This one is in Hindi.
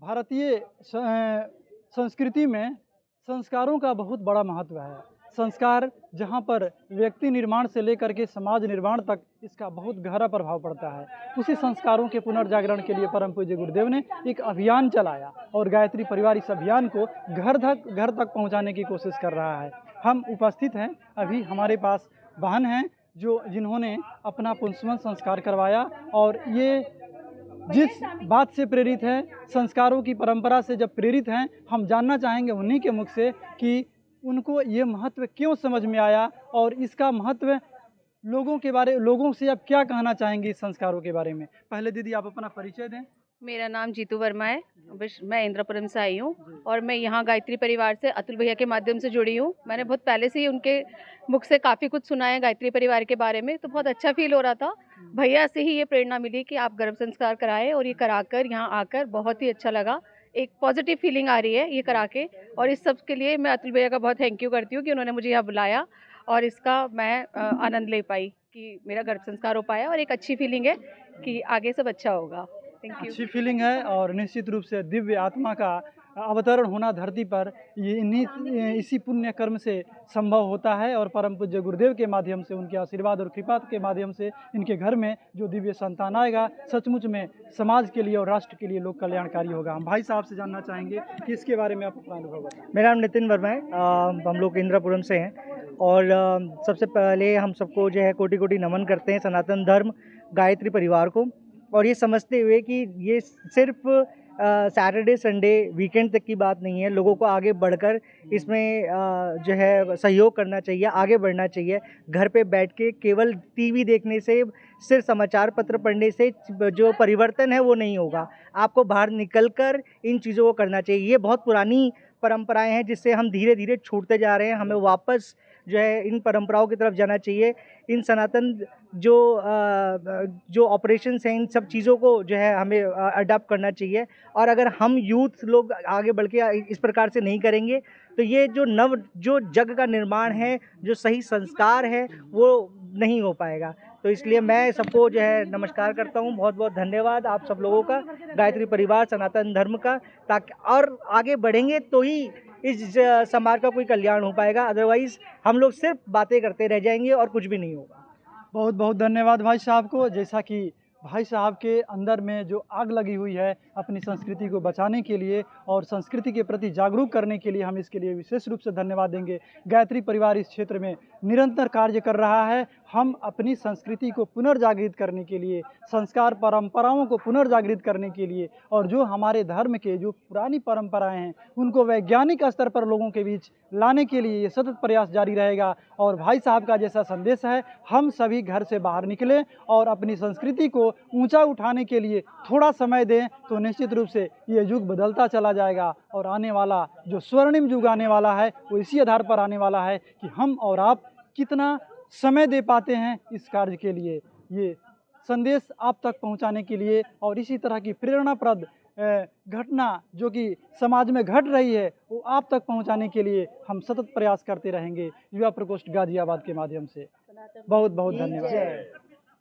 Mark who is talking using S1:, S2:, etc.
S1: भारतीय संस्कृति में संस्कारों का बहुत बड़ा महत्व है। संस्कार जहाँ पर व्यक्ति निर्माण से लेकर के समाज निर्माण तक इसका बहुत गहरा प्रभाव पड़ता है। उसी संस्कारों के पुनर्जागरण के लिए परम पूज्य गुरुदेव ने एक अभियान चलाया और गायत्री परिवार इस अभियान को घर तक पहुँचाने की कोशिश कर रहा है। हम उपस्थित हैं, अभी हमारे पास बहन हैं जिन्होंने अपना पुंसवन संस्कार करवाया और ये जिस बात से प्रेरित है, संस्कारों की परंपरा से जब प्रेरित हैं, हम जानना चाहेंगे उन्हीं के मुख से कि उनको ये महत्व क्यों समझ में आया और इसका महत्व लोगों से आप क्या कहना चाहेंगे इस संस्कारों के बारे में। पहले दीदी आप अपना परिचय दें।
S2: मेरा नाम जीतू वर्मा है, मैं इंद्रपुरम से आई हूँ और मैं यहाँ गायत्री परिवार से अतुल भैया के माध्यम से जुड़ी हूँ। मैंने बहुत पहले से ही उनके मुख से काफ़ी कुछ सुना है गायत्री परिवार के बारे में, तो बहुत अच्छा फील हो रहा था। भैया से ही ये प्रेरणा मिली कि आप गर्भ संस्कार कराएं और ये कराकर यहाँ आकर बहुत ही अच्छा लगा। एक पॉजिटिव फीलिंग आ रही है ये करा के, और इस सब के लिए मैं अतुल भैया का बहुत थैंक यू करती हूँ कि उन्होंने मुझे यहाँ बुलाया और इसका मैं आनंद ले पाई कि मेरा गर्भ संस्कार हो पाया, और एक अच्छी फीलिंग है कि आगे सब अच्छा होगा।
S1: अच्छी फीलिंग है और निश्चित रूप से दिव्य आत्मा का अवतरण होना धरती पर ये इसी पुण्य कर्म से संभव होता है और परम पूज्य गुरुदेव के माध्यम से, उनके आशीर्वाद और कृपा के माध्यम से इनके घर में जो दिव्य संतान आएगा सचमुच में समाज के लिए और राष्ट्र के लिए लोक कल्याणकारी होगा। हम भाई साहब से जानना चाहेंगे कि इसके बारे में आप अपना अनुभव बताएं।
S3: मेरा नाम नितिन वर्मा है, हम लोग इंद्रपुरम से हैं और सबसे पहले हम सबको जो है कोटि कोटि नमन करते हैं सनातन धर्म गायत्री परिवार को, और ये समझते हुए कि ये सिर्फ सैटरडे संडे वीकेंड तक की बात नहीं है। लोगों को आगे बढ़कर इसमें जो है सहयोग करना चाहिए, आगे बढ़ना चाहिए। घर पे बैठ के केवल टीवी देखने से, सिर्फ समाचार पत्र पढ़ने से जो परिवर्तन है वो नहीं होगा। आपको बाहर निकलकर इन चीज़ों को करना चाहिए। ये बहुत पुरानी परंपराएं हैं जिससे हम धीरे धीरे छूटते जा रहे हैं। हमें वापस जो है इन परंपराओं की तरफ जाना चाहिए। इन सनातन जो ऑपरेशंस हैं, इन सब चीज़ों को जो है हमें अडॉप्ट करना चाहिए। और अगर हम यूथ लोग आगे बढ़ के इस प्रकार से नहीं करेंगे तो ये जो जग का निर्माण है, जो सही संस्कार है, वो नहीं हो पाएगा। तो इसलिए मैं सबको जो है नमस्कार करता हूँ। बहुत बहुत धन्यवाद आप सब लोगों का, गायत्री परिवार सनातन धर्म का, ताकि और आगे बढ़ेंगे तो ही इस समाज का कोई कल्याण हो पाएगा। अदरवाइज हम लोग सिर्फ बातें करते रह जाएंगे और कुछ भी नहीं होगा।
S1: बहुत बहुत धन्यवाद भाई साहब को। जैसा कि भाई साहब के अंदर में जो आग लगी हुई है अपनी संस्कृति को बचाने के लिए और संस्कृति के प्रति जागरूक करने के लिए, हम इसके लिए विशेष रूप से धन्यवाद देंगे। गायत्री परिवार इस क्षेत्र में निरंतर कार्य कर रहा है। हम अपनी संस्कृति को पुनर्जागृत करने के लिए, संस्कार परंपराओं को पुनर्जागृत करने के लिए और जो हमारे धर्म के जो पुरानी परंपराएं हैं उनको वैज्ञानिक स्तर पर लोगों के बीच लाने के लिए ये सतत प्रयास जारी रहेगा। और भाई साहब का जैसा संदेश है, हम सभी घर से बाहर निकलें और अपनी संस्कृति को ऊंचा उठाने के लिए थोड़ा समय दें तो निश्चित रूप से ये युग बदलता चला जाएगा और आने वाला जो स्वर्णिम युग आने वाला है वो इसी आधार पर आने वाला है कि हम और आप कितना समय दे पाते हैं इस कार्य के लिए। ये संदेश आप तक पहुंचाने के लिए और इसी तरह की प्रेरणाप्रद घटना जो कि समाज में घट रही है वो आप तक पहुंचाने के लिए हम सतत प्रयास करते रहेंगे। युवा प्रकोष्ठ गाजियाबाद के माध्यम से बहुत बहुत धन्यवाद।